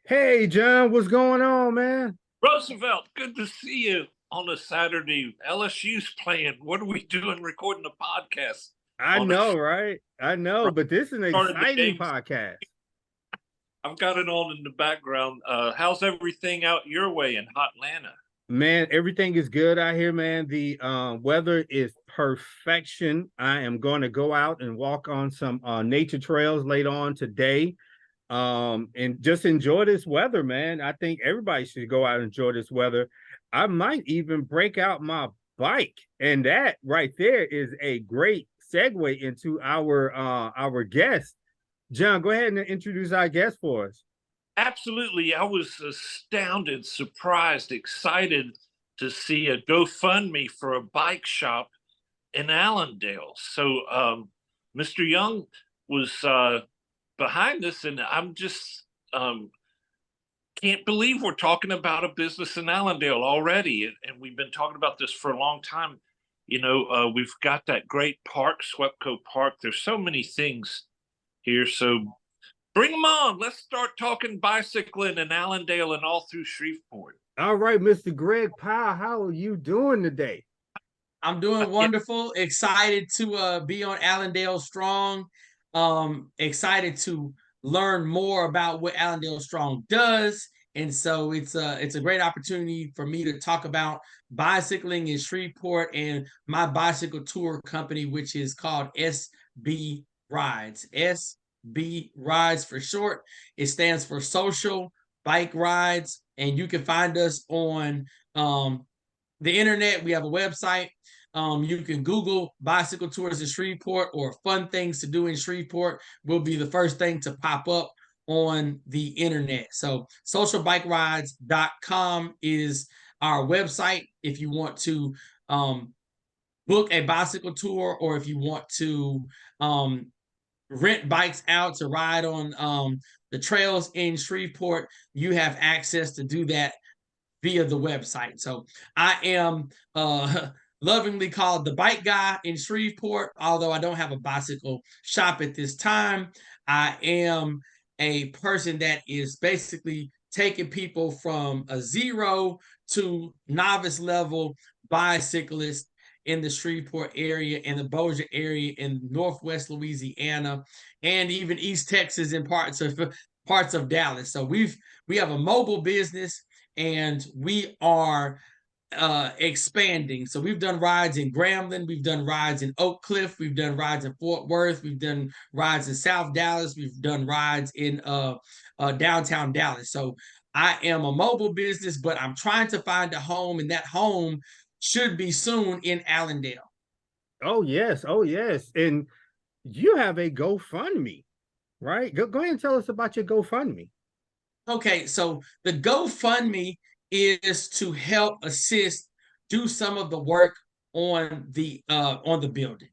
Hey, John, what's going on, man? Roosevelt, good to see you on a Saturday. LSU's playing. What are we doing recording a podcast I on a know, right? I know, but this is an start of the exciting games? podcast. I've got it on in the background. How's everything out your way in hot Atlanta? Man, everything is good out here, man. The weather is perfection. I am going to go out and walk on some nature trails later on today. And just enjoy this weather, man. I think everybody should go out and enjoy this weather. I might even break out my bike, and that right there is a great segue into our guest. John, go ahead and introduce our guest for us. Absolutely. I was astounded, surprised, excited to see a GoFundMe for a bike shop in Allendale. So Mr. Young was behind this, and I'm just can't believe we're talking about a business in Allendale already, and we've been talking about this for a long time. We've got that great park, Swepco Park. There's so many things here, so bring them on. Let's start talking bicycling in Allendale and all through Shreveport. All right, Mr. Greg Powell, how are you doing today? I'm doing Yeah, wonderful. Excited to be on Allendale Strong. Excited to learn more about what Allendale Strong does. And so it's a great opportunity for me to talk about bicycling in Shreveport and my bicycle tour company, which is called SB Rides. SB Rides for short. It stands for Social Bike Rides, and you can find us on the internet. We have a website. You can Google bicycle tours in Shreveport or fun things to do in Shreveport will be the first thing to pop up on the internet. So socialbikerides.com is our website if you want to book a bicycle tour, or if you want to rent bikes out to ride on the trails in Shreveport, you have access to do that via the website. So I am lovingly called the bike guy in Shreveport, although I don't have a bicycle shop at this time. I am a person that is basically taking people from a zero to novice level bicyclist in the Shreveport area and the Bossier area in Northwest Louisiana and even East Texas and parts of Dallas. So we have a mobile business, and we are expanding. So we've done rides in Grambling, we've done rides in Oak Cliff, we've done rides in Fort Worth, we've done rides in South Dallas, we've done rides in downtown Dallas. So I am a mobile business, but I'm trying to find a home, and that home should be soon in Allendale. Oh, yes. Oh, yes. And you have a GoFundMe, right? Go ahead and tell us about your GoFundMe. Okay, so the GoFundMe is to help assist do some of the work on the building.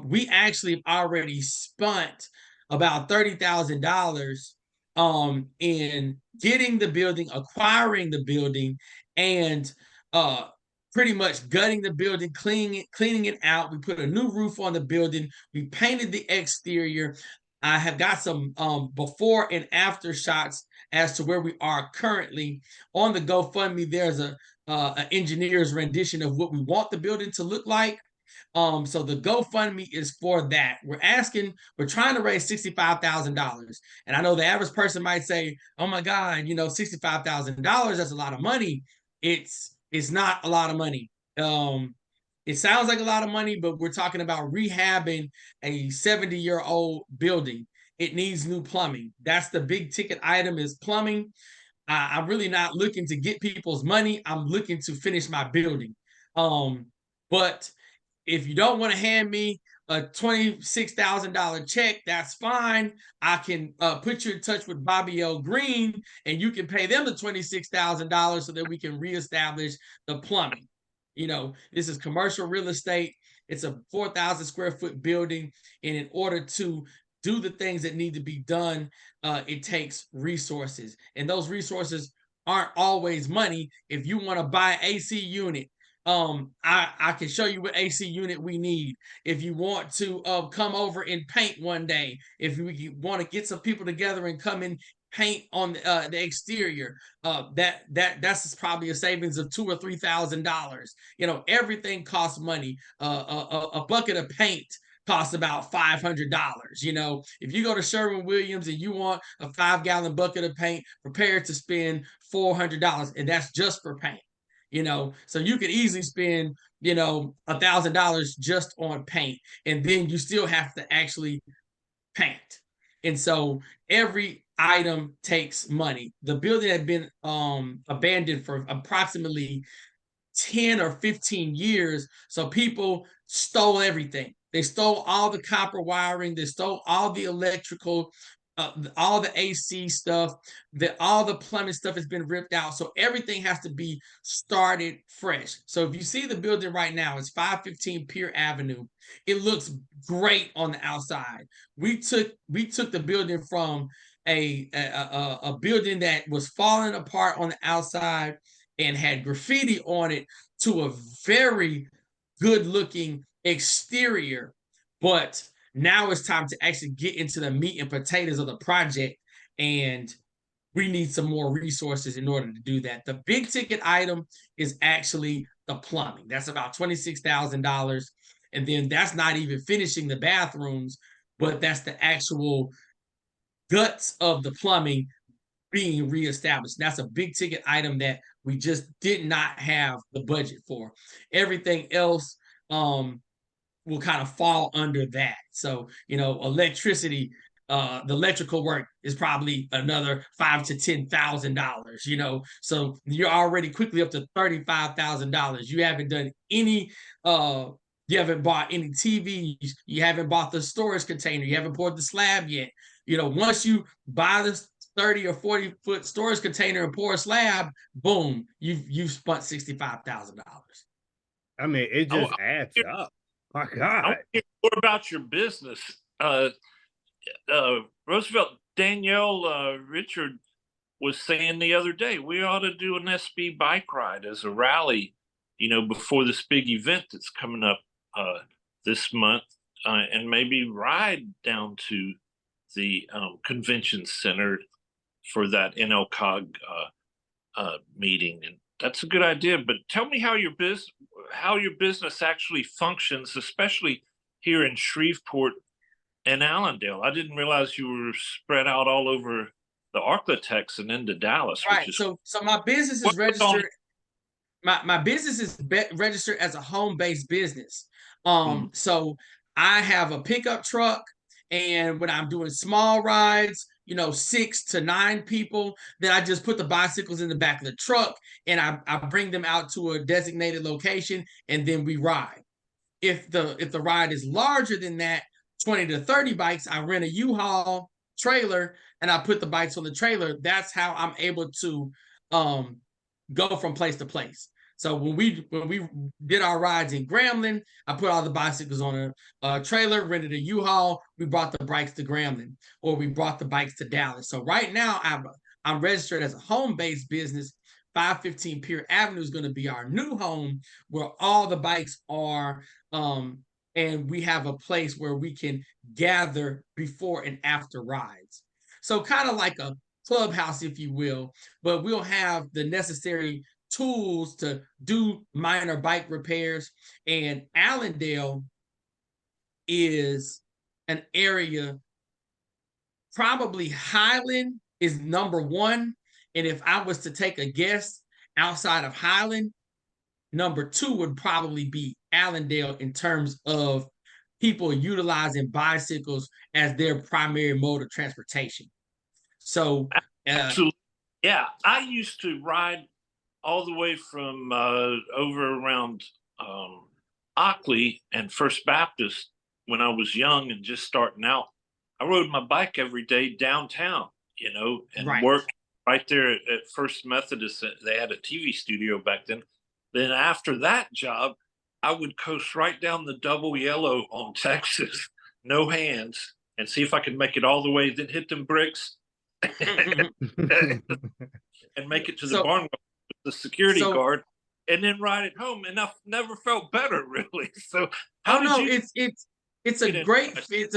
We actually already spent about $30,000 in getting the building, acquiring the building, and uh pretty much gutting the building, cleaning it out. We put a new roof on the building. We painted the exterior. I have got some before and after shots as to where we are currently on the GoFundMe. There's an engineer's rendition of what we want the building to look like. So the GoFundMe is for that. We're trying to raise $65,000. And I know the average person might say, oh my God, $65,000, that's a lot of money. It's not a lot of money. It sounds like a lot of money, but we're talking about rehabbing a 70-year-old building. It needs new plumbing. That's the big ticket item, is plumbing. I'm really not looking to get people's money. I'm looking to finish my building. But if you don't want to hand me a $26,000 check, that's fine. I can put you in touch with Bobby L. Green, and you can pay them the $26,000 so that we can reestablish the plumbing. This is commercial real estate. It's a 4,000 square foot building, and in order to do the things that need to be done, it takes resources, and those resources aren't always money. If you want to buy an AC unit, I can show you what AC unit we need. If you want to come over and paint one day, if we want to get some people together and come in paint on the exterior, that's probably a savings of $2,000 or $3,000. You know, everything costs money. A bucket of paint costs about $500. You know, if you go to Sherwin-Williams and you want a 5-gallon bucket of paint, prepare to spend $400, and that's just for paint. You know, so you could easily spend, you know, $1,000 just on paint, and then you still have to actually paint. And so every item takes money. The building had been abandoned for approximately 10 or 15 years. So people stole everything. They stole all the copper wiring, they stole all the electrical, all the AC stuff, all the plumbing stuff has been ripped out. So everything has to be started fresh. So if you see the building right now, it's 515 Pier Avenue. It looks great on the outside. We took the building from a building that was falling apart on the outside and had graffiti on it to a very good looking exterior. But now it's time to actually get into the meat and potatoes of the project, and we need some more resources in order to do that. The big ticket item is actually the plumbing. That's about $26,000. And then that's not even finishing the bathrooms, but that's the actual guts of the plumbing being reestablished. That's a big ticket item that we just did not have the budget for. Everything else will kind of fall under that. So, you know, electricity, the electrical work is probably another $5,000 to $10,000, you know. So you're already quickly up to $35,000. You haven't done any you haven't bought any TVs, you haven't bought the storage container, you haven't poured the slab yet. You know, once you buy this 30 or 40-foot storage container and pour a slab, boom, you've spent $65,000. I mean, it just adds up. My God. I want to hear more about your business. Roosevelt, Danielle, Richard was saying the other day, we ought to do an SB bike ride as a rally, you know, before this big event that's coming up this month, and maybe ride down to the convention center for that NLCOG meeting. And that's a good idea. But tell me how your business actually functions, especially here in Shreveport and Allendale. I didn't realize you were spread out all over the Arklatex and into Dallas. Right. So my business is registered. My business is registered as a home-based business. So I have a pickup truck, and when I'm doing small rides, you know, 6 to 9 people, then I just put the bicycles in the back of the truck and I bring them out to a designated location, and then we ride. If the ride is larger than that, 20 to 30 bikes, I rent a U-Haul trailer and I put the bikes on the trailer. That's how I'm able to go from place to place. So when we did our rides in Grambling, I put all the bicycles on a trailer, rented a U-Haul. We brought the bikes to Grambling, or we brought the bikes to Dallas. So right now I'm registered as a home-based business. 515 Pier Avenue is going to be our new home, where all the bikes are, and we have a place where we can gather before and after rides. So kind of like a clubhouse, if you will, but we'll have the necessary tools to do minor bike repairs. And Allendale is an area, probably Highland is number one. And if I was to take a guess outside of Highland, number 2 would probably be Allendale in terms of people utilizing bicycles as their primary mode of transportation. So, absolutely. Yeah, I used to ride all the way from over around Ockley and First Baptist when I was young and just starting out. I rode my bike every day downtown, you know, and worked right there at First Methodist. They had a TV studio back then. Then after that job, I would coast right down the double yellow on Texas, no hands, and see if I could make it all the way, then hit them bricks and make it to the barn with the security guard, and then ride it home. And I've never felt better, really. So it's a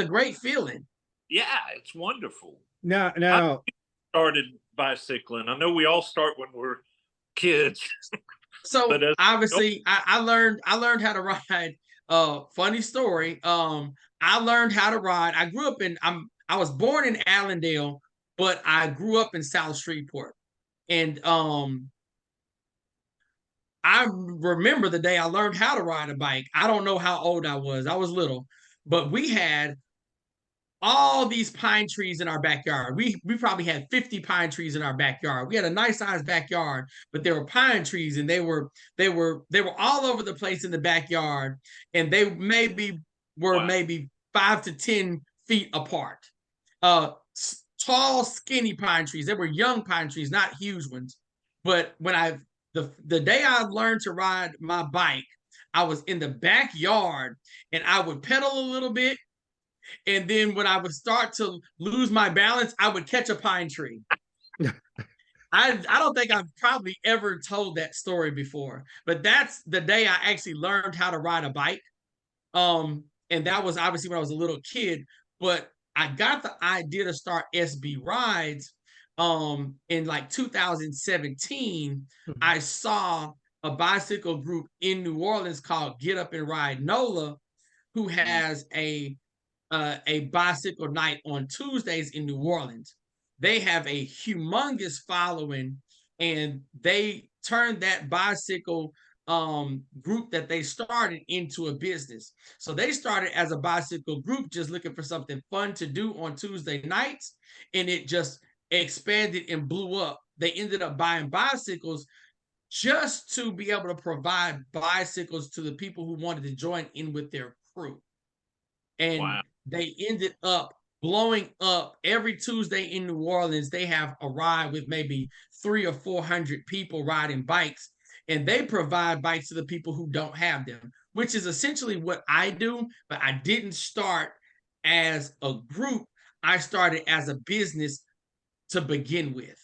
great feeling. Yeah, it's wonderful. Now started bicycling? I know we all start when we're kids. So But obviously, I learned how to ride. Funny story. I learned how to ride. I grew up in I was born in Allendale, but I grew up in South Shreveport. And I remember the day I learned how to ride a bike. I don't know how old I was. I was little, but we had all these pine trees in our backyard. We probably had 50 pine trees in our backyard. We had a nice sized backyard, but there were pine trees and they were all over the place in the backyard, and they were wow. maybe 5 to 10 feet apart. Uh Tall, skinny pine trees. They were young pine trees, not huge ones. But when the day I learned to ride my bike, I was in the backyard and I would pedal a little bit, and then when I would start to lose my balance, I would catch a pine tree. I don't think I've probably ever told that story before, but that's the day I actually learned how to ride a bike. And that was obviously when I was a little kid, but I got the idea to start SB Rides in like 2017. I saw a bicycle group in New Orleans called Get Up and Ride NOLA, who has a bicycle night on Tuesdays in New Orleans. They have a humongous following, and they turned that bicycle group that they started into a business. So they started as a bicycle group, just looking for something fun to do on Tuesday nights, and it just expanded and blew up. They ended up buying bicycles just to be able to provide bicycles to the people who wanted to join in with their crew. And Wow. they ended up blowing up. Every Tuesday in New Orleans, they have a ride with maybe 300 or 400 people riding bikes, and they provide bikes to the people who don't have them, which is essentially what I do. But I didn't start as a group. I started as a business to begin with.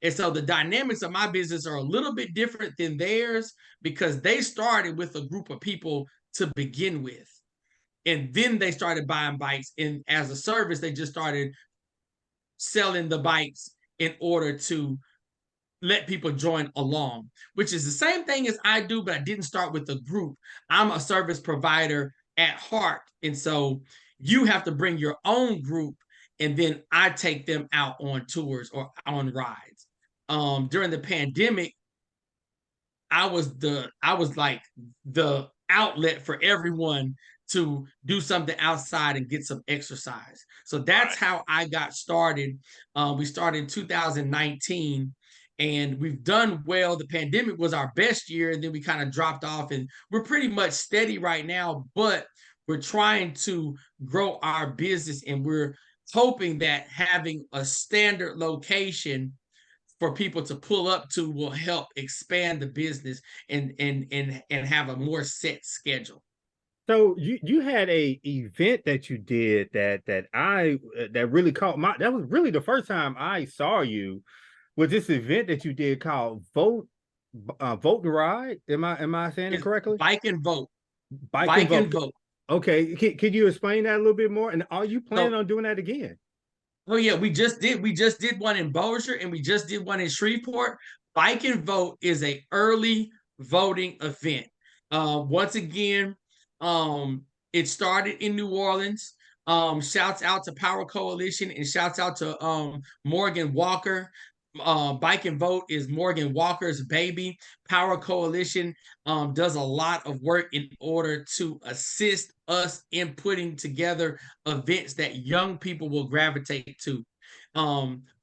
And so the dynamics of my business are a little bit different than theirs, because they started with a group of people to begin with. And then they started buying bikes, and as a service, they just started selling the bikes in order to let people join along, which is the same thing as I do, but I didn't start with a group. I'm a service provider at heart. And so you have to bring your own group, and then I take them out on tours or on rides. During the pandemic, I was like the outlet for everyone to do something outside and get some exercise. So that's how I got started. We started in 2019, and we've done well. The pandemic was our best year, and then we kind of dropped off, and we're pretty much steady right now, but we're trying to grow our business, and we're hoping that having a standard location for people to pull up to will help expand the business and have a more set schedule. So you had a event that you did that really caught my, that was really the first time I saw you, with this event that you did called Vote and Ride. Am I saying it correctly? Bike and Vote. Bike and Vote. Okay, can you explain that a little bit more? And are you planning on doing that again? Oh yeah, we just did one in Bossier, and we just did one in Shreveport. Bike and Vote is a early voting event. Once again, it started in New Orleans. Shouts out to Power Coalition, and shouts out to Morgan Walker. Bike and Vote is Morgan Walker's baby. Power Coalition does a lot of work in order to assist us in putting together events that young people will gravitate to.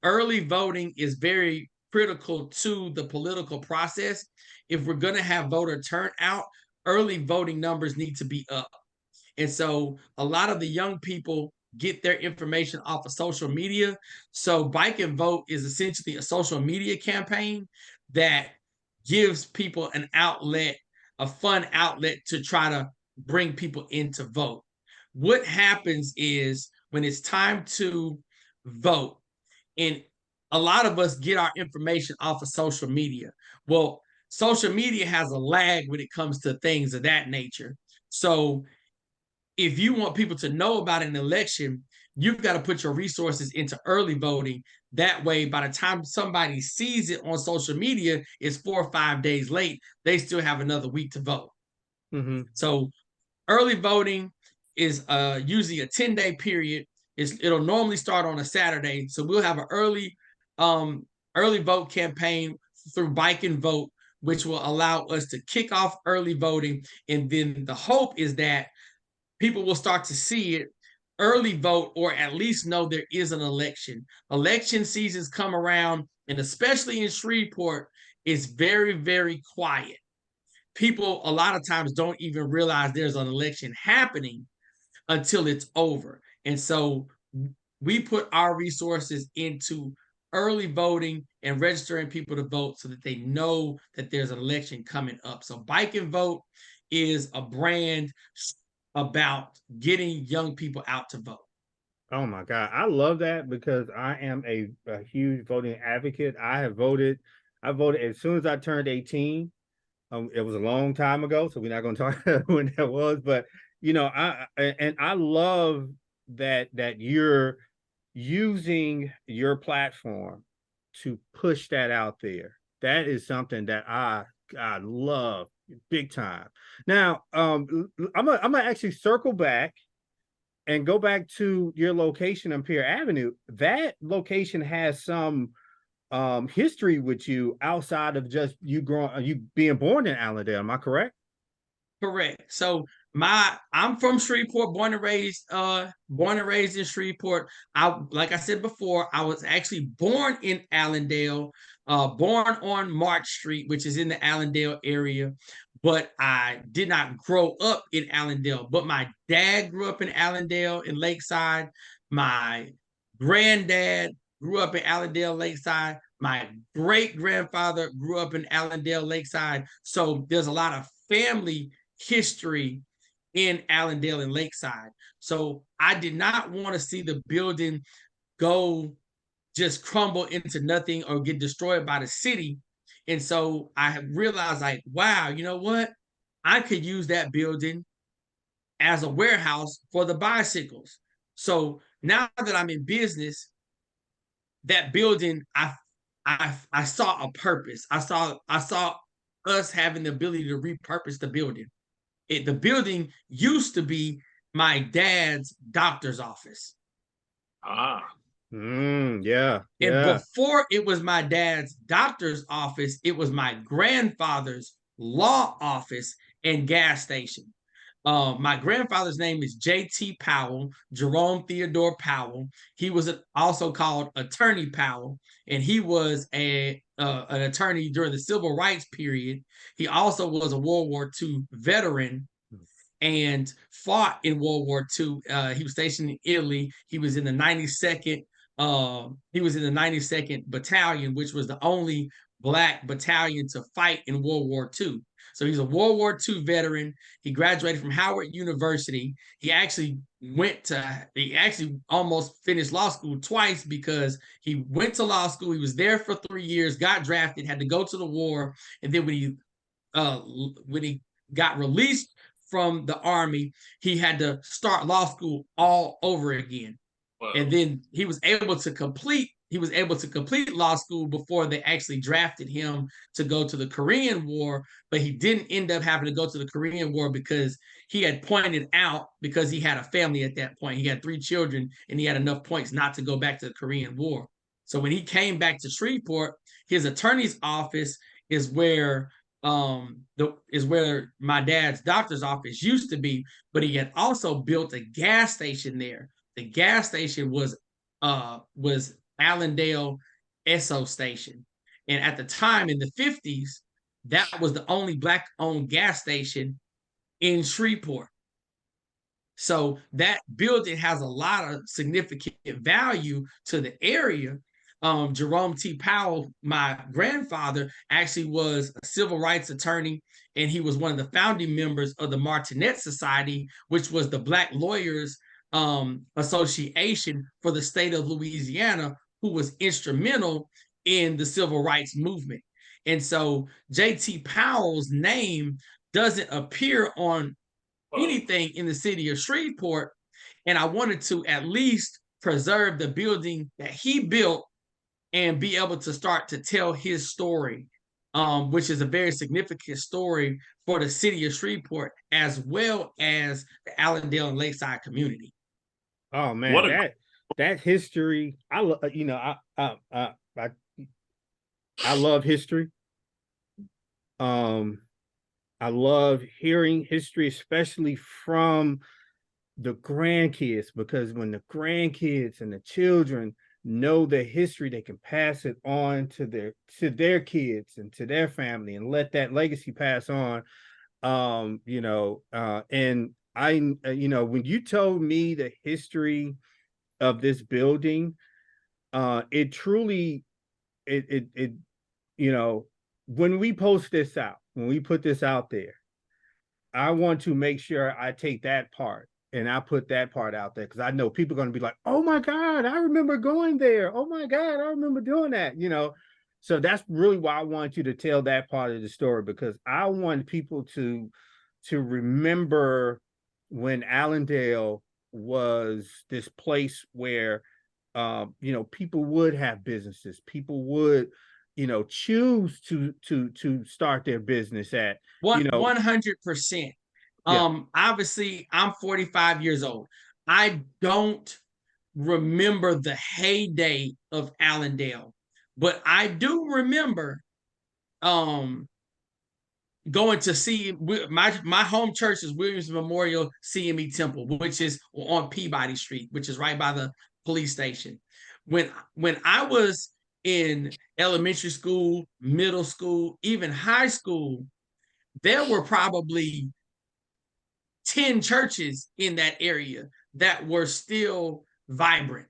Early voting is very critical to the political process. If we're going to have voter turnout, early voting numbers need to be up. And so a lot of the young people get their information off of social media. So Bike and Vote is essentially a social media campaign that gives people an outlet, a fun outlet to try to bring people in to vote. What happens is when it's time to vote, and a lot of us get our information off of social media. Well, social media has a lag when it comes to things of that nature. So if you want people to know about an election, you've got to put your resources into early voting. That way, by the time somebody sees it on social media, it's 4 or 5 days late. They still have another week to vote. Mm-hmm. So early voting is usually a 10-day period. It'll normally start on a Saturday. So we'll have an early vote campaign through Bike and Vote, which will allow us to kick off early voting. And then the hope is that people will start to see it early vote, or at least know there is an election. Election seasons come around, and especially in Shreveport, it's very, very quiet. People a lot of times don't even realize there's an election happening until it's over. And so we put our resources into early voting and registering people to vote so that they know that there's an election coming up. So Bike and Vote is a brand about getting young people out to vote. Oh my God. I love that because I am a huge voting advocate. I voted as soon as I turned 18. It was a long time ago, so we're not going to talk about when that was, but I love that you're using your platform to push that out there. That is something that I love big time. Now, I'm gonna actually circle back and go back to your location on Pier Avenue. That location has some history with you outside of just you being born in Allendale. Am I correct? Correct. So I'm from Shreveport, born and raised in Shreveport. Like I said before, I was actually born in Allendale, born on March Street, which is in the Allendale area, but I did not grow up in Allendale. But my dad grew up in Allendale in Lakeside. My granddad grew up in Allendale Lakeside. My great grandfather grew up in Allendale Lakeside. So there's a lot of family history in Allendale and Lakeside. So I did not want to see the building go just crumble into nothing or get destroyed by the city. And so I realized, like, wow, you know what? I could use that building as a warehouse for the bicycles. So now that I'm in business, that building, I saw a purpose. I saw us having the ability to repurpose the building. The building used to be my dad's doctor's office. Ah. Yeah. And before it was my dad's doctor's office, it was my grandfather's law office and gas station. My grandfather's name is J.T. Powell, Jerome Theodore Powell. He was also called Attorney Powell, and he was an attorney during the Civil Rights period. He also was a World War II veteran and fought in World War II. He was stationed in Italy. He was in the 92nd. He was in the 92nd Battalion, which was the only Black battalion to fight in World War II. So he's a World War II veteran. He graduated from Howard University. He actually almost finished law school twice because he went to law school. He was there for 3 years, got drafted, had to go to the war. And then when he got released from the Army, he had to start law school all over again. Wow. And then he was able to complete law school before they actually drafted him to go to the Korean War, but he didn't end up having to go to the Korean War because he had pointed out, because he had a family at that point. He had 3 children and he had enough points not to go back to the Korean War. So when he came back to Shreveport, his attorney's office is where my dad's doctor's office used to be, but he had also built a gas station there. The gas station was Allendale Esso station. And at the time in the 50s, that was the only Black-owned gas station in Shreveport. So that building has a lot of significant value to the area. Jerome T. Powell, my grandfather, actually was a civil rights attorney, and he was one of the founding members of the Martinet Society, which was the Black Lawyers Association for the state of Louisiana, who was instrumental in the civil rights movement. And so J.T. Powell's name doesn't appear on anything in the city of Shreveport, and I wanted to at least preserve the building that he built and be able to start to tell his story, which is a very significant story for the city of Shreveport, as well as the Allendale and Lakeside community. Oh man, What a that history, I love history. I love hearing history, especially from the grandkids, because when the grandkids and the children know the history, they can pass it on to their kids and to their family and let that legacy pass on. And when you told me the history of this building, it truly, it when we post this out, when we put this out there, I want to make sure I take that part and I put that part out there, because I know people are going to be like, oh my God, I remember going there. Oh my God, I remember doing that, So that's really why I want you to tell that part of the story, because I want people to remember when Allendale was this place where people would have businesses, people would choose to start their business at 100%. Obviously, I'm 45 years old. I don't remember the heyday of Allendale, but I do remember going to see my home church is Williams Memorial CME Temple, which is on Peabody Street, which is right by the police station. When I was in elementary school, middle school, even high school, there were probably 10 churches in that area that were still vibrant.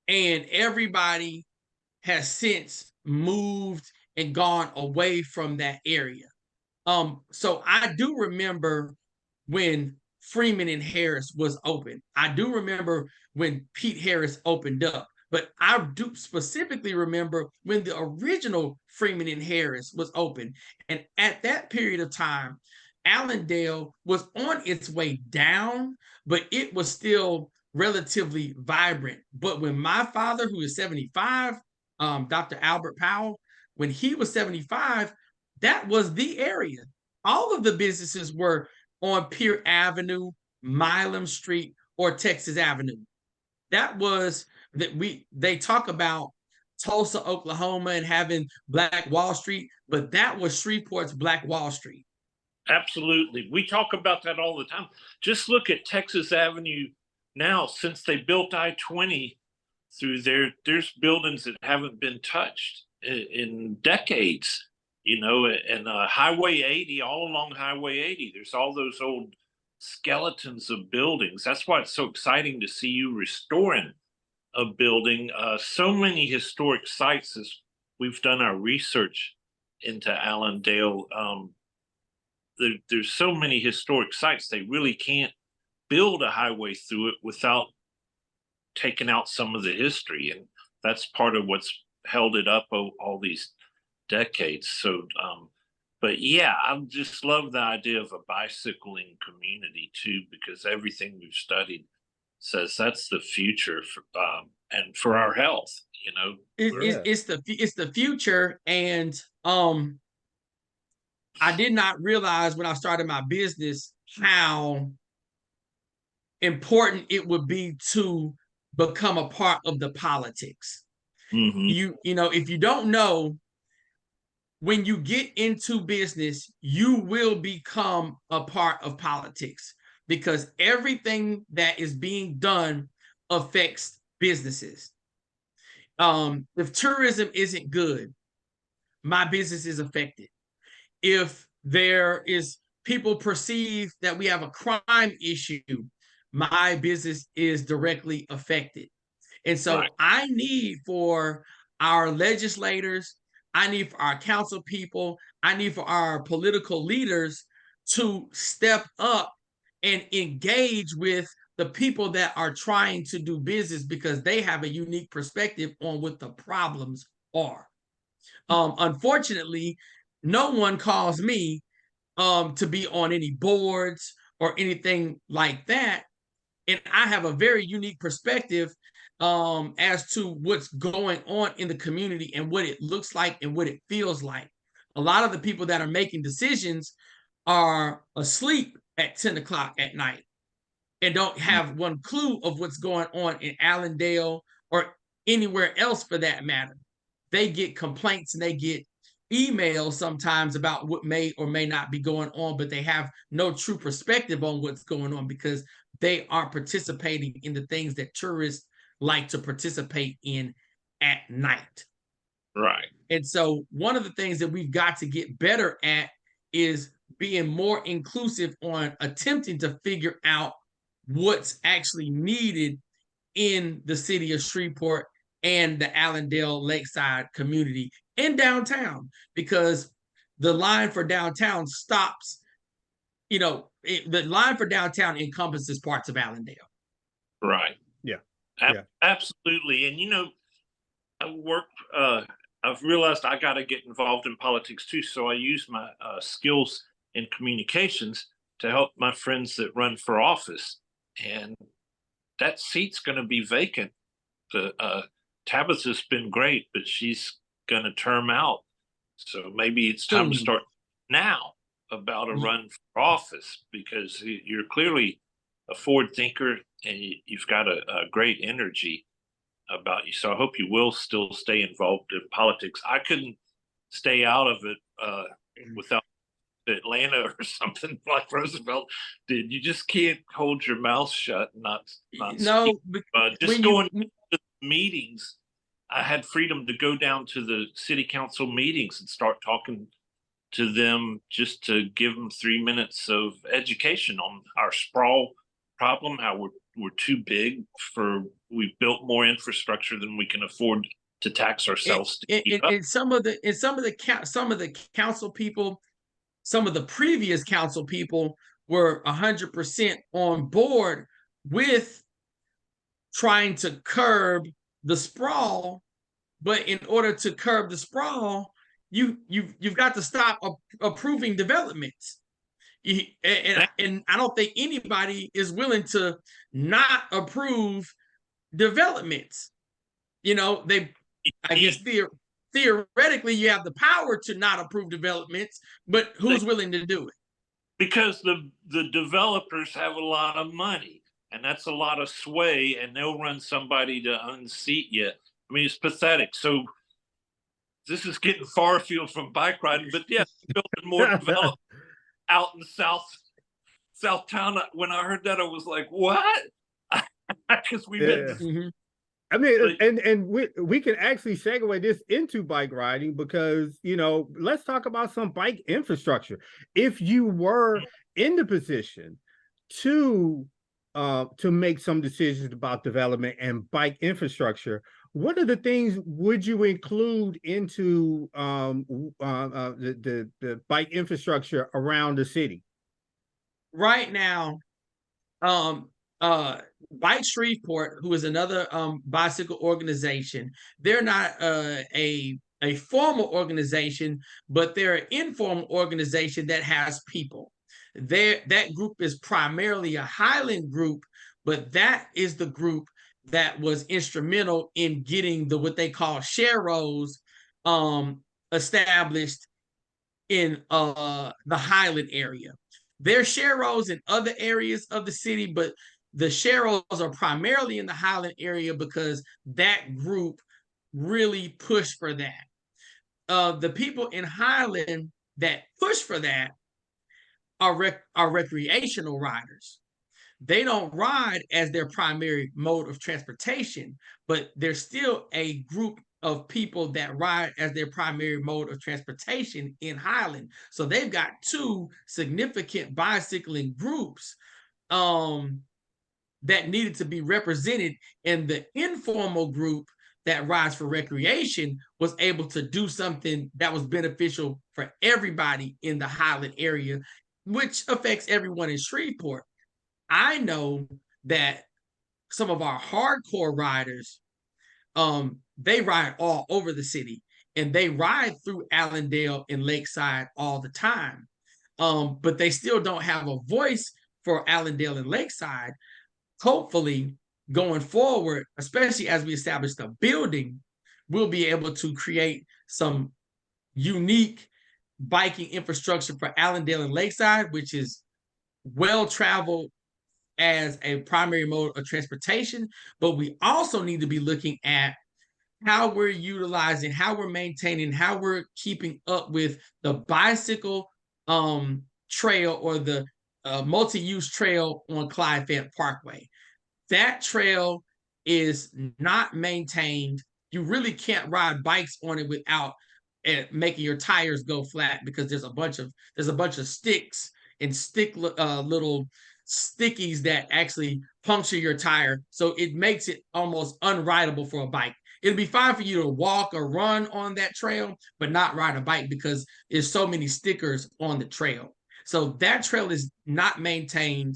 And everybody has since moved and gone away from that area. So I do remember when Freeman and Harris was open. I do remember when Pete Harris opened up. But I do specifically remember when the original Freeman and Harris was open. And at that period of time, Allendale was on its way down, but it was still relatively vibrant. But when my father, who is 75, Dr. Albert Powell, when he was 75, that was the area. All of the businesses were on Pier Avenue, Milam Street, or Texas Avenue. That was that they talk about Tulsa, Oklahoma, and having Black Wall Street, but that was Shreveport's Black Wall Street. Absolutely. We talk about that all the time. Just look at Texas Avenue now. Since they built I-20 through there, there's buildings that haven't been touched in decades, and Highway 80, all along Highway 80, there's all those old skeletons of buildings. That's why it's so exciting to see you restoring a building. So many historic sites, as we've done our research into Allendale. There's so many historic sites, they really can't build a highway through it without taking out some of the history. And that's part of what's held it up all these decades. So, but yeah, I just love the idea of a bicycling community too, because everything we've studied says that's the future for, and for our health, It's the future. And I did not realize when I started my business how important it would be to become a part of the politics. Mm-hmm. If you don't know, when you get into business, you will become a part of politics, because everything that is being done affects businesses. If tourism isn't good, my business is affected. If there is people perceive that we have a crime issue, my business is directly affected. And so Right. I need for our legislators, I need for our council people, I need for our political leaders to step up and engage with the people that are trying to do business, because they have a unique perspective on what the problems are. Unfortunately, no one calls me to be on any boards or anything like that. And I have a very unique perspective as to what's going on in the community and what it looks like and what it feels like. A lot of the people that are making decisions are asleep at 10 o'clock at night and don't have one clue of what's going on in Allendale or anywhere else for that matter. They get complaints and they get emails sometimes about what may or may not be going on, but they have no true perspective on what's going on because they aren't participating in the things that tourists like to participate in at night. Right. And so one of the things that we've got to get better at is being more inclusive on attempting to figure out what's actually needed in the city of Shreveport and the Allendale Lakeside community in downtown, because the line for downtown stops, the line for downtown encompasses parts of Allendale. Right. Yeah. Absolutely. And, I've realized I got to get involved in politics too. So I use my skills in communications to help my friends that run for office. And that seat's going to be vacant. Tabitha's been great, but she's going to term out. So maybe it's time to start now about a run for office, because you're clearly a forward thinker and you've got a great energy about you. So I hope you will still stay involved in politics. I couldn't stay out of it without Atlanta or something like Roosevelt did. You just can't hold your mouth shut and not no speak. Just going to meetings, I had freedom to go down to the city council meetings and start talking to them, just to give them 3 minutes of education on our sprawl problem, how we're too big we've built more infrastructure than we can afford to tax ourselves to keep up. And some of the council people, some of the previous council people were 100% on board with trying to curb the sprawl, but in order to curb the sprawl, you've got to stop approving developments. And I don't think anybody is willing to not approve developments. I guess theoretically you have the power to not approve developments, but who's willing to do it? Because the developers have a lot of money, and that's a lot of sway, and they'll run somebody to unseat you. I mean, it's pathetic. So this is getting far afield from bike riding, but yeah, building more development out in South Town. When I heard that, I was like, what? Because we've been I mean, and we can actually segue this into bike riding, because, let's talk about some bike infrastructure. If you were in the position to make some decisions about development and bike infrastructure, what are the things would you include into the bike infrastructure around the city? Right now, Bike Shreveport, who is another bicycle organization, they're not a formal organization, but they're an informal organization that has people. That group is primarily a Highland group, but that is the group that was instrumental in getting what they call sharrows established in the Highland area. There are sharrows in other areas of the city, but the sharrows are primarily in the Highland area because that group really pushed for that. The people in Highland that push for that are recreational riders. They don't ride as their primary mode of transportation, but there's still a group of people that ride as their primary mode of transportation in Highland. So they've got two significant bicycling groups that needed to be represented, and the informal group that rides for recreation was able to do something that was beneficial for everybody in the Highland area, which affects everyone in Shreveport. I know that some of our hardcore riders, they ride all over the city, and they ride through Allendale and Lakeside all the time. But they still don't have a voice for Allendale and Lakeside. Hopefully, going forward, especially as we establish the building, we'll be able to create some unique biking infrastructure for Allendale and Lakeside, which is well traveled as a primary mode of transportation. But we also need to be looking at how we're utilizing, how we're maintaining, how we're keeping up with the bicycle trail, or the multi-use trail on Clyde Fayette Parkway. That trail is not maintained. You really can't ride bikes on it without making your tires go flat, because there's a bunch of sticks and little stickies that actually puncture your tire. So it makes it almost unrideable for a bike. It'll be fine for you to walk or run on that trail, but not ride a bike because there's so many stickers on the trail. So that trail is not maintained.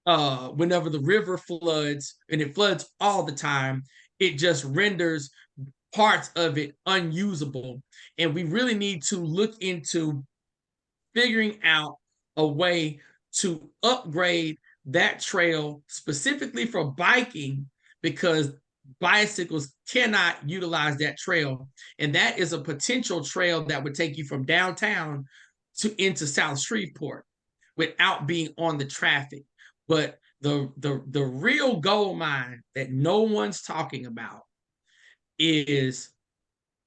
Whenever the river floods, and it floods all the time, it just renders parts of it unusable. And we really need to look into figuring out a way to upgrade that trail specifically for biking, because bicycles cannot utilize that trail. And that is a potential trail that would take you from downtown into South Shreveport without being on the traffic. But the real gold mine that no one's talking about is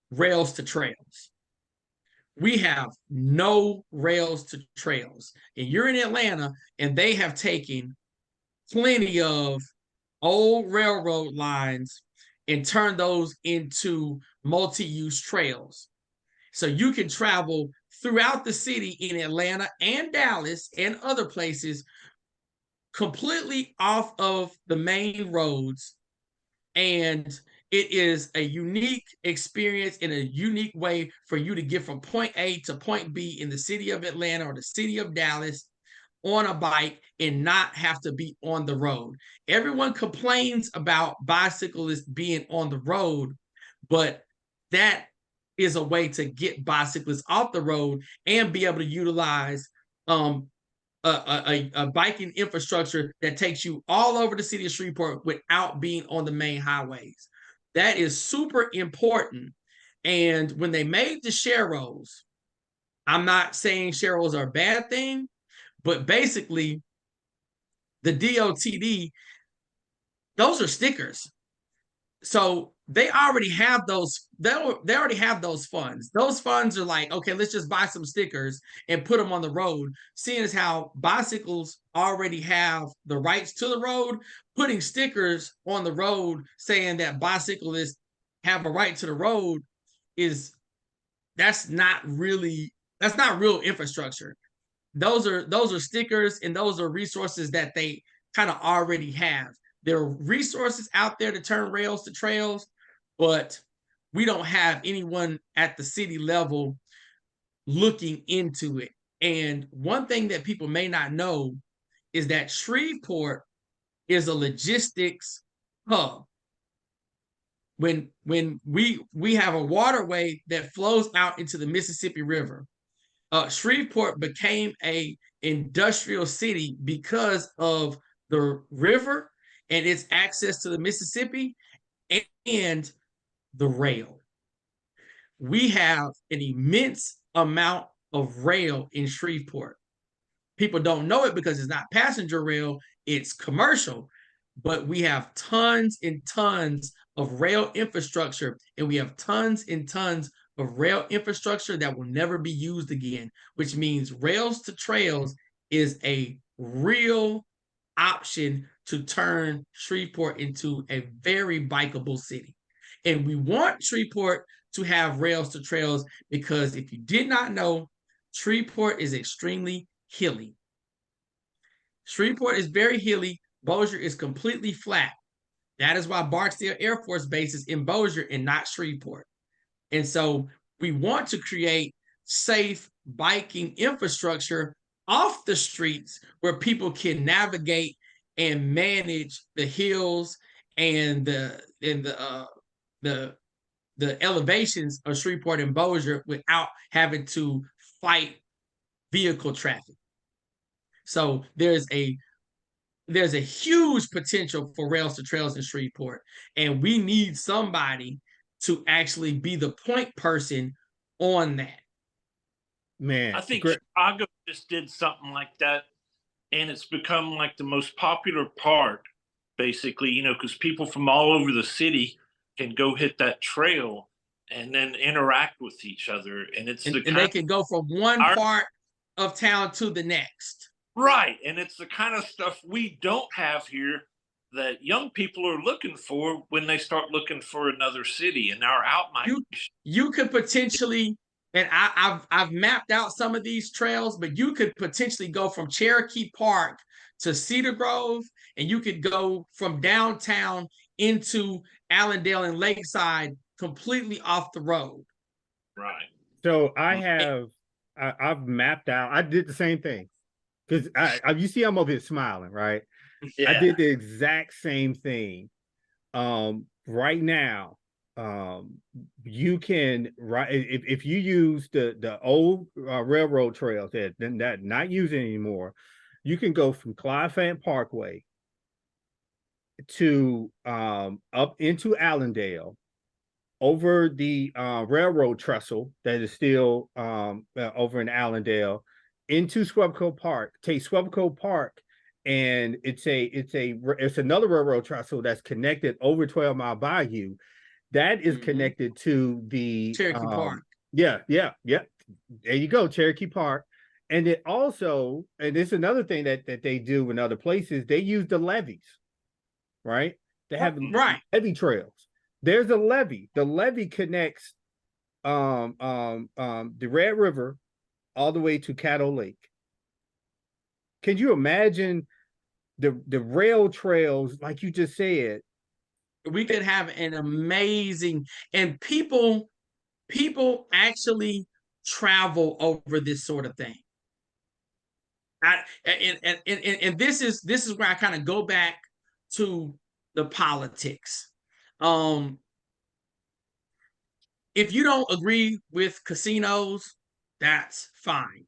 rails to trails. We have no rails to trails. And you're in Atlanta, and they have taken plenty of old railroad lines and turned those into multi-use trails. So you can travel throughout the city in Atlanta and Dallas and other places completely off of the main roads. And it is a unique experience in a unique way for you to get from point A to point B in the city of Atlanta or the city of Dallas on a bike and not have to be on the road. Everyone complains about bicyclists being on the road, but that is a way to get bicyclists off the road and be able to utilize a biking infrastructure that takes you all over the city of Shreveport without being on the main highways. That is super important. And when they made the sharrows, I'm not saying sharrows are a bad thing, but basically the DOTD, those are stickers. So they already have those. They already have those funds. Those funds are like, okay, let's just buy some stickers and put them on the road. Seeing as how bicycles already have the rights to the road, putting stickers on the road saying that bicyclists have a right to the road that's not real infrastructure. Those are stickers, and those are resources that they kind of already have. There are resources out there to turn rails to trails, but we don't have anyone at the city level looking into it. And one thing that people may not know is that Shreveport is a logistics hub. When we have a waterway that flows out into the Mississippi River, Shreveport became a industrial city because of the river and its access to the Mississippi and the rail. We have an immense amount of rail in Shreveport. People don't know it because it's not passenger rail, it's commercial, but we have tons and tons of rail infrastructure, and we have tons and tons of rail infrastructure that will never be used again, which means rails to trails is a real option to turn Shreveport into a very bikeable city. And we want Shreveport to have rails to trails because if you did not know, Shreveport is extremely hilly. Shreveport is very hilly. Bossier is completely flat. That is why Barksdale Air Force Base is in Bossier and not Shreveport. And so we want to create safe biking infrastructure off the streets where people can navigate and manage the hills and the elevations of Shreveport and Bossier without having to fight vehicle traffic. So there's a there's a huge potential for rails to trails in Shreveport, and we need somebody to actually be the point person on that. Man, I think Chicago just did something like that, and it's become like the most popular part, basically, you know, because people from all over the city can go hit that trail and then interact with each other. And it's and they can go from one part of town to the next. Right. And it's the kind of stuff we don't have here that young people are looking for when they start looking for another city and our out migration. You could potentially, and I've mapped out some of these trails, but you could potentially go from Cherokee Park to Cedar Grove, and you could go from downtown into Allendale and Lakeside completely off the road. Right. So I've mapped out. I did the same thing because you see I'm over here smiling, right? Yeah. I did the exact same thing. Right now, you can if you use the old railroad trails that not using anymore, you can go from Clive Fant Parkway to up into Allendale, over the railroad trestle that is still over in Allendale, into Swebco Park. Take Swebco Park, and it's another railroad trestle that's connected over 12 Mile Bayou. That is connected to the Cherokee Park. Yeah. There you go, Cherokee Park. And it also, and it's another thing that they do in other places, they use the levees, right? They have levee trails. There's a levee. The levee connects the Red River all the way to Caddo Lake. Can you imagine the rail trails, like you just said? We could have an amazing, and people actually travel over this sort of thing. And this is where I kind of go back to the politics. If you don't agree with casinos, that's fine.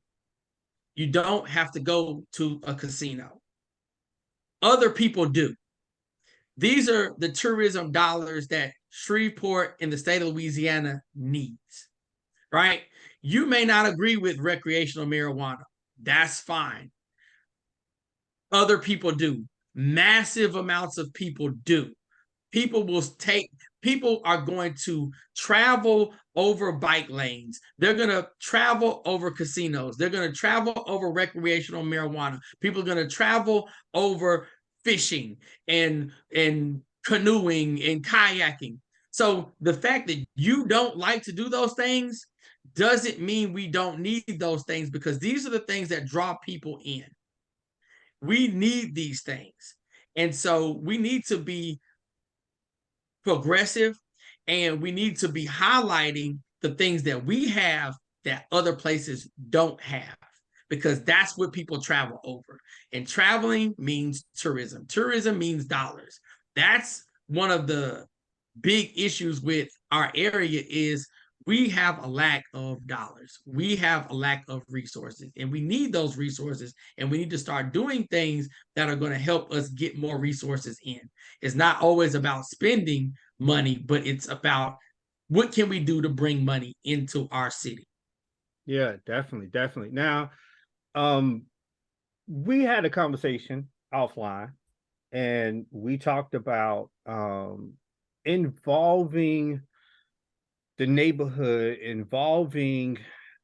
You don't have to go to a casino. Other people do. These are the tourism dollars that Shreveport and the state of Louisiana needs, right? You may not agree with recreational marijuana. That's fine. Other people do. Massive amounts of people do. People are going to travel over bike lanes. They're going to travel over casinos. They're going to travel over recreational marijuana. People are going to travel over fishing and canoeing and kayaking. So the fact that you don't like to do those things doesn't mean we don't need those things, because these are the things that draw people in. We need these things. And so we need to be progressive, and we need to be highlighting the things that we have that other places don't have, because that's what people travel over. And traveling means tourism. Tourism means dollars. That's one of the big issues with our area is we have a lack of dollars. We have a lack of resources, and we need those resources, and we need to start doing things that are going to help us get more resources in. It's not always about spending money, but it's about what can we do to bring money into our city. Yeah, definitely. Now, we had a conversation offline, and we talked about involving the neighborhood, involving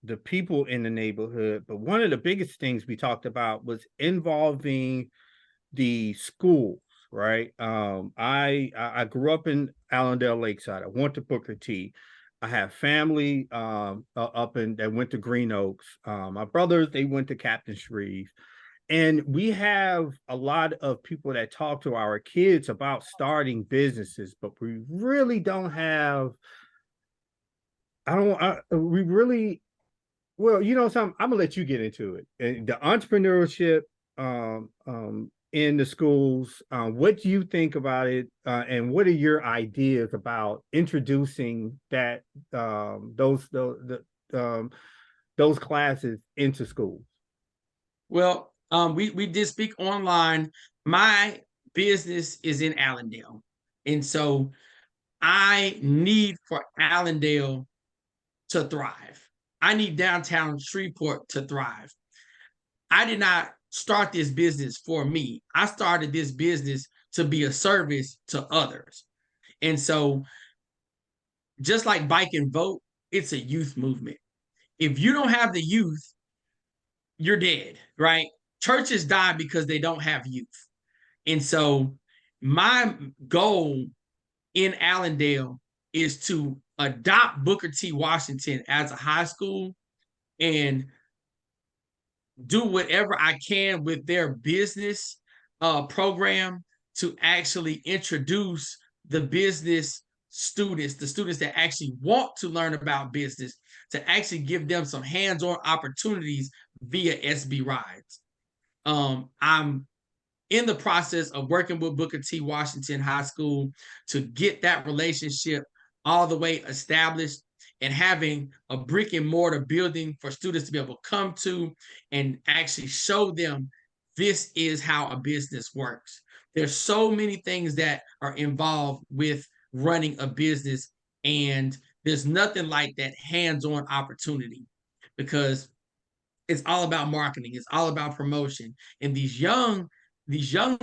the people in the neighborhood. But one of the biggest things we talked about was involving the schools, right? I grew up in Allendale Lakeside. I went to Booker T. I have family up in that went to Green Oaks. My brothers, they went to Captain Shreve. And we have a lot of people that talk to our kids about starting businesses, but we really don't have, we really, well, you know something, I'm gonna let you get into it. And the entrepreneurship in the schools, what do you think about it? And what are your ideas about introducing that those classes into schools? Well, we did speak online my business is in Allendale. And so I need for Allendale to thrive. I need downtown Shreveport to thrive. I did not start this business for me. I started this business to be a service to others. And so just like Bike and Vote, it's a youth movement. If you don't have the youth, you're dead, right? Churches die because they don't have youth. And so my goal in Allendale is to adopt Booker T. Washington as a high school and do whatever I can with their business program to actually introduce the business students, the students that actually want to learn about business, to actually give them some hands-on opportunities via SB Rides. I'm in the process of working with Booker T. Washington High School to get that relationship all the way established and having a brick and mortar building for students to be able to come to and actually show them this is how a business works. There's so many things that are involved with running a business, and there's nothing like that hands-on opportunity, because it's all about marketing. It's all about promotion. And these young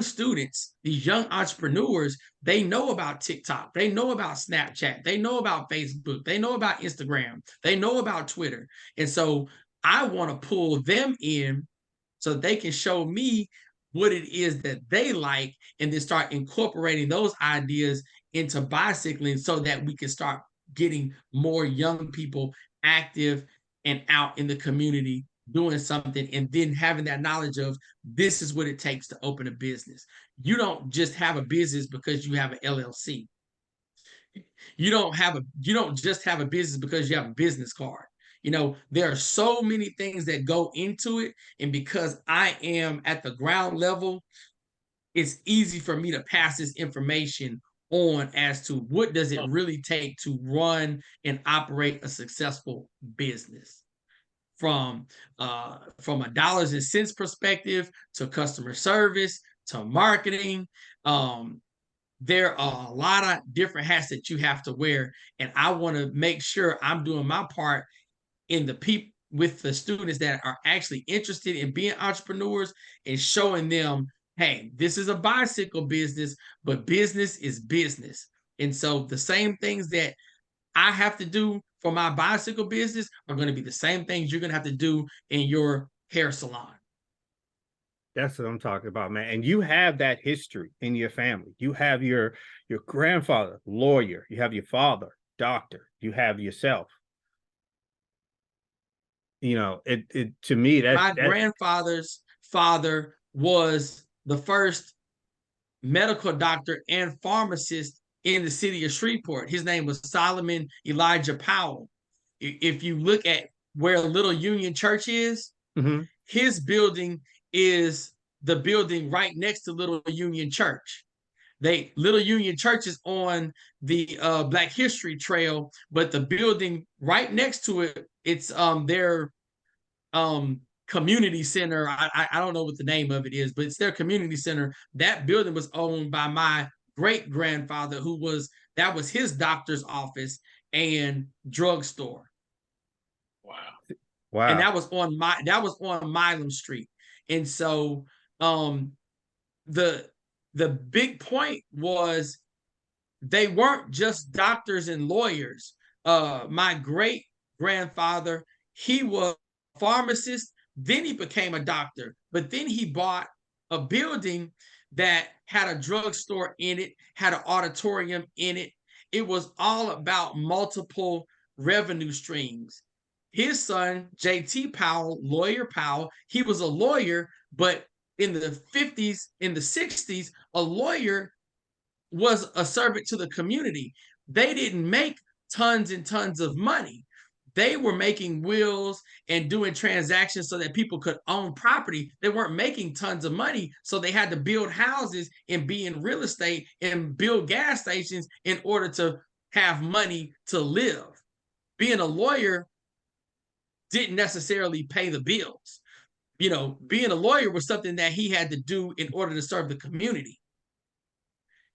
students, these young entrepreneurs, they know about TikTok. They know about Snapchat. They know about Facebook. They know about Instagram. They know about Twitter. And so I want to pull them in so they can show me what it is that they like, and then start incorporating those ideas into bicycling so that we can start getting more young people active and out in the community doing something, and then having that knowledge of this is what it takes to open a business. You don't just have a business because you have an LLC. You don't just have a business because you have a business card. There are so many things that go into it. And because I am at the ground level, it's easy for me to pass this information on as to what does it really take to run and operate a successful business. From a dollars and cents perspective to customer service to marketing. There are a lot of different hats that you have to wear, and I want to make sure I'm doing my part in the people with the students that are actually interested in being entrepreneurs, and showing them, hey, this is a bicycle business, but business is business. And so the same things that I have to do for my bicycle business are going to be the same things you're going to have to do in your hair salon. That's what I'm talking about, man. And you have that history in your family. You have your grandfather, lawyer. You have your father, doctor. You have yourself. It to me, my grandfather's father was the first medical doctor and pharmacist in the city of Shreveport. His name was Solomon Elijah Powell. If you look at where Little Union Church is, his building is the building right next to Little Union Church. Little Union Church is on the Black History Trail, but the building right next to it, it's their community center. I don't know what the name of it is, but it's their community center. That building was owned by my great grandfather, that was his doctor's office and drugstore. Wow. And that was on Milam Street. And so the big point was they weren't just doctors and lawyers. My great grandfather, he was a pharmacist, then he became a doctor, but then he bought a building that had a drugstore in it, had an auditorium in it. It was all about multiple revenue streams. His son, J.T. Powell, lawyer Powell, he was a lawyer, but in the 50s, in the 60s, a lawyer was a servant to the community. They didn't make tons and tons of money. They were making wills and doing transactions so that people could own property. They weren't making tons of money, so they had to build houses and be in real estate and build gas stations in order to have money to live. Being a lawyer didn't necessarily pay the bills. being a lawyer was something that he had to do in order to serve the community.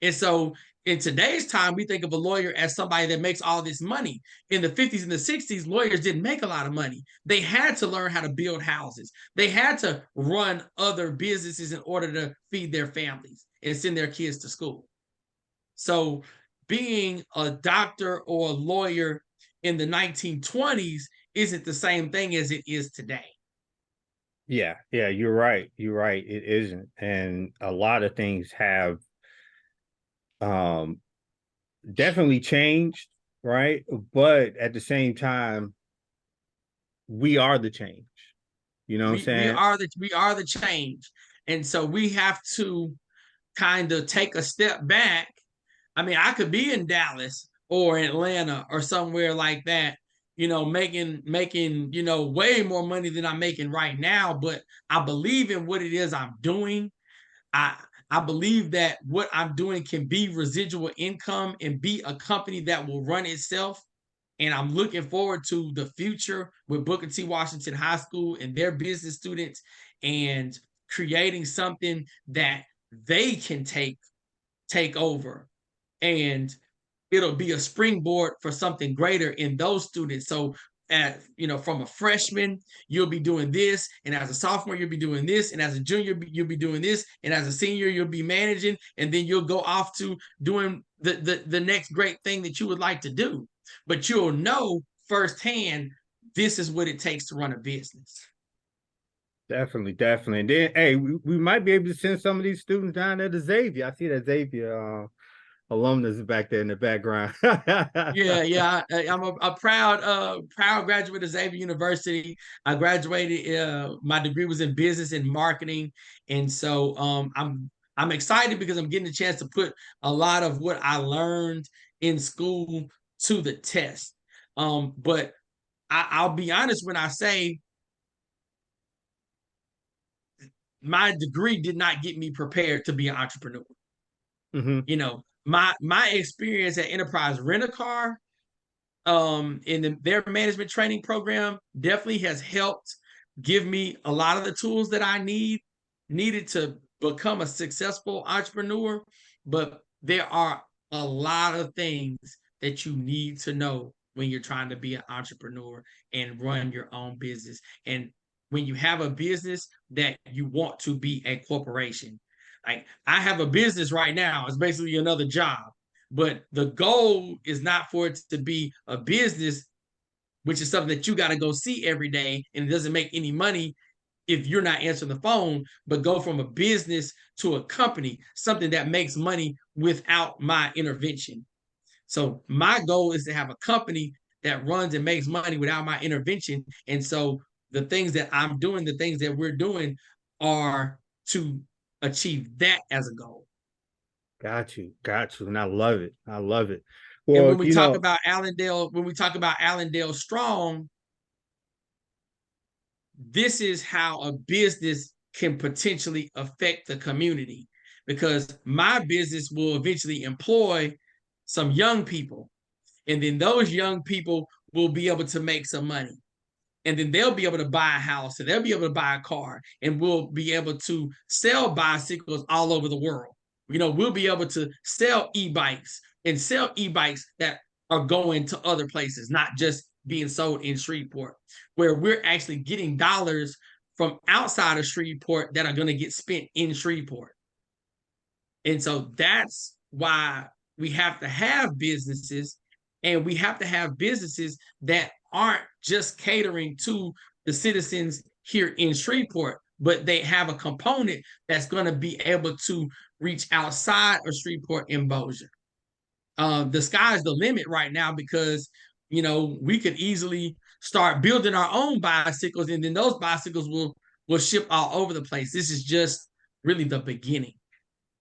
And so in today's time, we think of a lawyer as somebody that makes all this money. In the 50s and the 60s, lawyers didn't make a lot of money. They had to learn how to build houses. They had to run other businesses in order to feed their families and send their kids to school. So being a doctor or a lawyer in the 1920s isn't the same thing as it is today. Yeah, you're right. You're right. It isn't. And a lot of things have definitely changed, right? But at the same time, we are the change. You know what I'm saying? We are the change. And so we have to kind of take a step back. I mean, I could be in Dallas or Atlanta or somewhere like that, making, way more money than I'm making right now, but I believe in what it is I'm doing. I believe that what I'm doing can be residual income and be a company that will run itself. And I'm looking forward to the future with Booker T. Washington High School and their business students, and creating something that they can take over, and it'll be a springboard for something greater in those students. So from a freshman, you'll be doing this, and as a sophomore, you'll be doing this, and as a junior, you'll be doing this, and as a senior, you'll be managing, and then you'll go off to doing the next great thing that you would like to do. But you'll know firsthand, this is what it takes to run a business. Definitely. And then, hey, we might be able to send some of these students down there to Xavier. I see that Xavier alumnus back there in the background. Yeah. I'm a proud graduate of Xavier University. I graduated. My degree was in business and marketing, and so I'm excited because I'm getting a chance to put a lot of what I learned in school to the test. But I'll be honest when I say my degree did not get me prepared to be an entrepreneur. Mm-hmm. My experience at Enterprise Rent-A-Car in their management training program definitely has helped give me a lot of the tools that I needed to become a successful entrepreneur. But there are a lot of things that you need to know when you're trying to be an entrepreneur and run your own business. And when you have a business that you want to be a corporation, like I have a business right now, it's basically another job. But the goal is not for it to be a business, which is something that you got to go see every day, and it doesn't make any money if you're not answering the phone, but go from a business to a company, something that makes money without my intervention. So my goal is to have a company that runs and makes money without my intervention. And so the things that I'm doing, the things that we're doing are to achieve that as a goal. Got you. And I love it. And Well, when we talk about Allendale Strong, this is how a business can potentially affect the community, because my business will eventually employ some young people, and then those young people will be able to make some money, and then they'll be able to buy a house, and they'll be able to buy a car, and we'll be able to sell bicycles all over the world. We'll be able to sell e-bikes and sell e-bikes that are going to other places, not just being sold in Shreveport, where we're actually getting dollars from outside of Shreveport that are going to get spent in Shreveport. And so that's why we have to have businesses, and we have to have businesses that aren't just catering to the citizens here in Shreveport, but they have a component that's going to be able to reach outside of Shreveport and Bossier. The sky's the limit right now, because we could easily start building our own bicycles, and then those bicycles will ship all over the place. This is just really the beginning.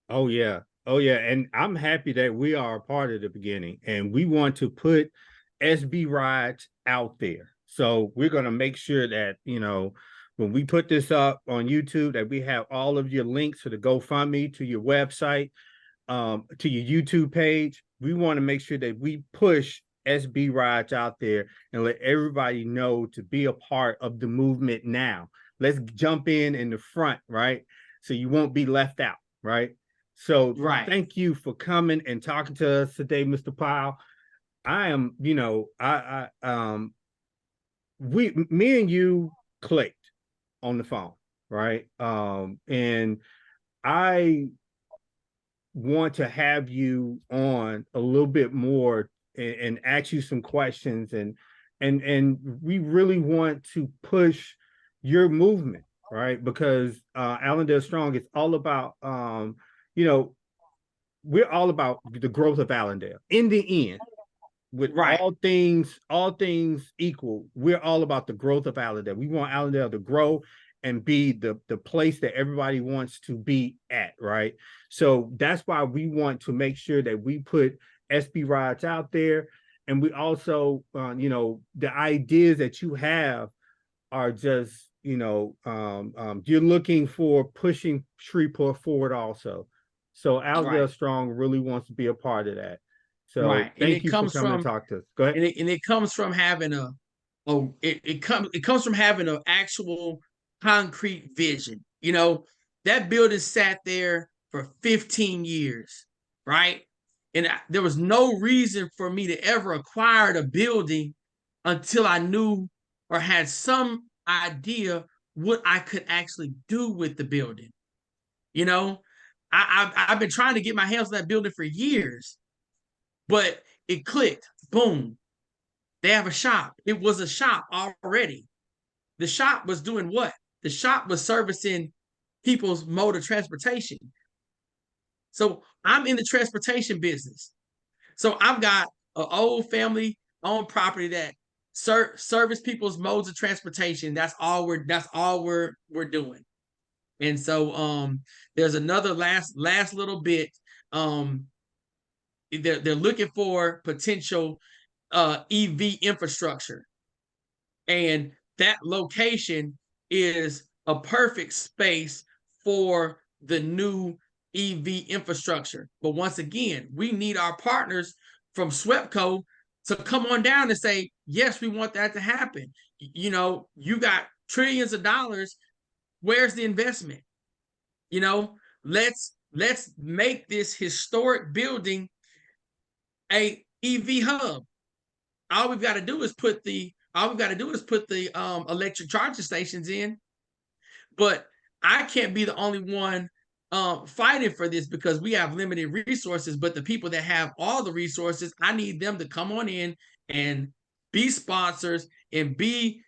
Oh yeah. And I'm happy that we are a part of the beginning, and we want to put SB Rides out there. So we're going to make sure that, when we put this up on YouTube, that we have all of your links to the GoFundMe, to your website, to your YouTube page. We want to make sure that we push SB Rides out there and let everybody know to be a part of the movement now. let's jump in the front, right? So you won't be left out, right? So Right. thank you for coming and talking to us today, Mr. Powell. I am, me and you clicked on the phone, right? And I want to have you on a little bit more and ask you some questions, and we really want to push your movement, right? Because Allendale Strong is all about you know we're all about the growth of Allendale. In the end, with Right. all things equal, we're all about the growth of Allendale. We want Allendale to grow and be the place that everybody wants to be at, right? So that's why we want to make sure that we put SB rides out there, and we also, the ideas that you have are just, you're looking for pushing Shreveport forward also. So Allendale Right. Strong really wants to be a part of that. So Right. And thank it you for comes coming to from talk to us. Go ahead. and it comes from having it comes from having an actual concrete vision. That building sat there for 15 years, right? And there was no reason for me to ever acquire the building until I knew or had some idea what I could actually do with the building. You know, I've been trying to get my hands on that building for years, but it clicked. Boom. They have a shop. It was a shop already. The shop was doing what? The shop was servicing people's mode of transportation. So I'm in the transportation business. So I've got an old family owned property that service people's modes of transportation. That's all we're doing. And so there's another last little bit. Um they're looking for potential EV infrastructure. And that location is a perfect space for the new EV infrastructure. But once again, we need our partners from SWEPCO to come on down and say, yes, we want that to happen. You got trillions of dollars. Where's the investment? Let's make this historic building a EV hub. All we've got to do is put the electric charging stations in. But I can't be the only one fighting for this because we have limited resources. But the people that have all the resources, I need them to come on in and be sponsors and be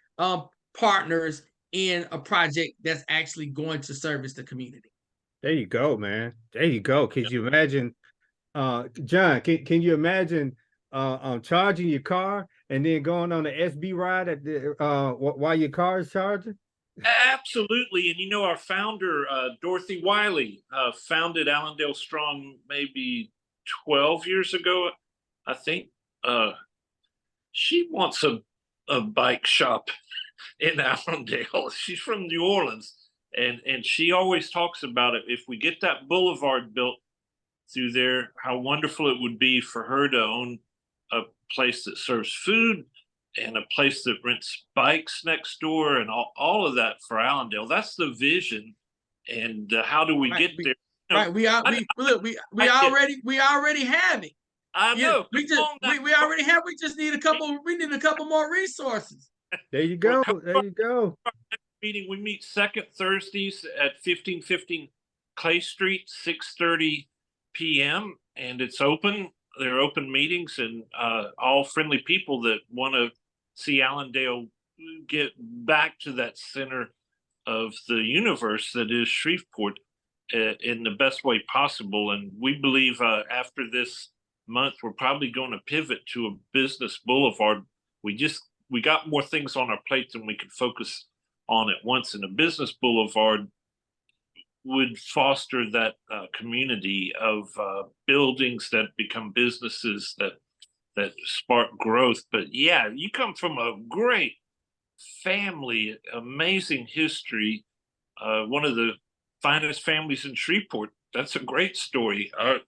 partners in a project that's actually going to service the community. There you go, man. There you go. Could you imagine, John? Can you imagine charging your car and then going on the SB ride at the while your car is charging? Absolutely. And our founder, Dorothy Wiley, founded Allendale Strong maybe 12 years ago, I think. She wants a bike shop in Allendale. She's from New Orleans. And she always talks about it. If we get that boulevard built through there, how wonderful it would be for her to own a place that serves food and a place that rents bikes next door and all of that for Allendale. That's the vision. And how do we get there? Right. We already have it. I know. We already have. We just need a couple more resources. There you go. There you go. Meeting. We meet second Thursdays at 1515 Clay Street, 6:30 p.m. and it's open. They're open meetings, and all friendly people that want to see Allendale get back to that center of the universe that is Shreveport in the best way possible. And we believe after this month, we're probably going to pivot to a business boulevard. We got more things on our plate than we could focus on at once, and a business boulevard would foster that community of buildings that become businesses that spark growth. But yeah, you come from a great family, amazing history, one of the finest families in Shreveport. That's a great story. I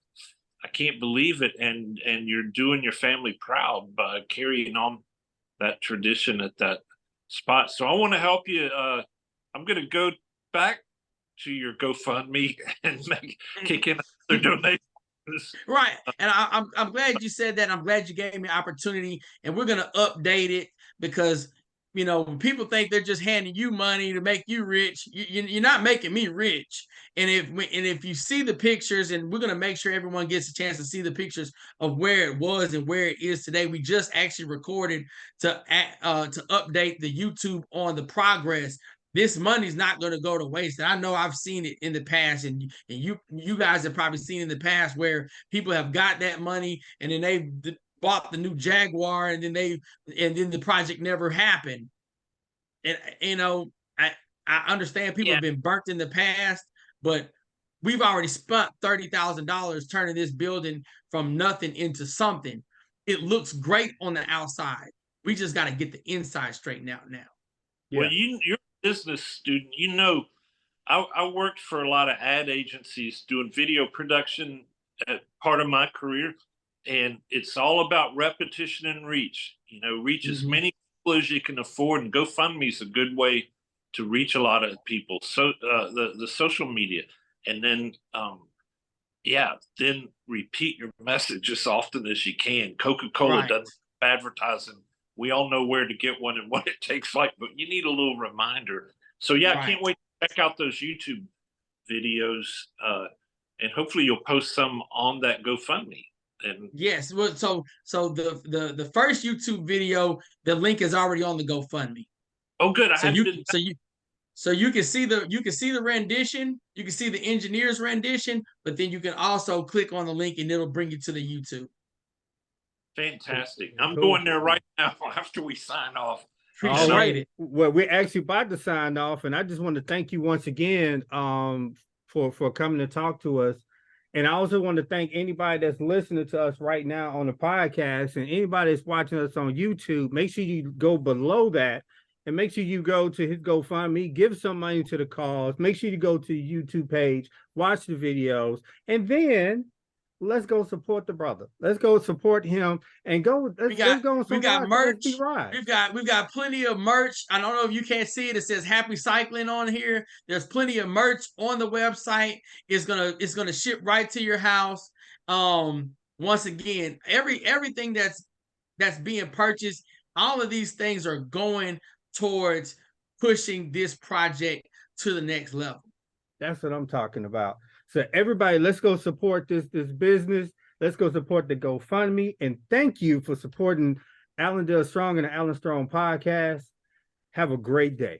can't believe it, and you're doing your family proud by carrying on that tradition at that spot. So I want to help you I'm gonna go back to your GoFundMe and kick in their donations. Right. And I'm glad you said that. I'm glad you gave me opportunity, and we're gonna update it because when people think they're just handing you money to make you rich, you're not making me rich. And if you see the pictures, and we're gonna make sure everyone gets a chance to see the pictures of where it was and where it is today. We just actually recorded to update the YouTube on the progress. This money's not going to go to waste. And I know I've seen it in the past, and you guys have probably seen in the past where people have got that money and then they bought the new Jaguar, and then the project never happened. And I understand people have been burnt in the past, but we've already spent $30,000 turning this building from nothing into something. It looks great on the outside. We just got to get the inside straightened out now. Well, you're a business student. I worked for a lot of ad agencies doing video production at part of my career, and it's all about repetition and reach. Reach as many people as you can afford, and GoFundMe is a good way to reach a lot of people. So the social media, and then then repeat your message as often as you can. Coca-Cola doesn't advertising. We all know where to get one and what it takes, but you need a little reminder. So I can't wait to check out those YouTube videos, and hopefully you'll post some on that GoFundMe. And yes, well, so the first YouTube video, the link is already on the GoFundMe. Oh, good. So you can see the rendition, you can see the engineer's rendition, but then you can also click on the link and it'll bring you to the YouTube. Fantastic. I'm going there right now after we sign off. Appreciate it. Well, we're actually about to sign off, and I just want to thank you once again for coming to talk to us. And I also want to thank anybody that's listening to us right now on the podcast, and anybody that's watching us on YouTube. Make sure you go below that, and make sure you go to his GoFundMe, give some money to the cause. Make sure you go to the YouTube page, watch the videos, and then let's go support the brother. Let's go support him and go. Let's go. We got merch. We've got plenty of merch. I don't know if you can't see it. It says Happy Cycling on here. There's plenty of merch on the website. It's gonna ship right to your house. Once again, everything that's being purchased, all of these things are going towards pushing this project to the next level. That's what I'm talking about. So everybody, let's go support this business. Let's go support the GoFundMe. And thank you for supporting Allendale Strong and the Allen Strong podcast. Have a great day.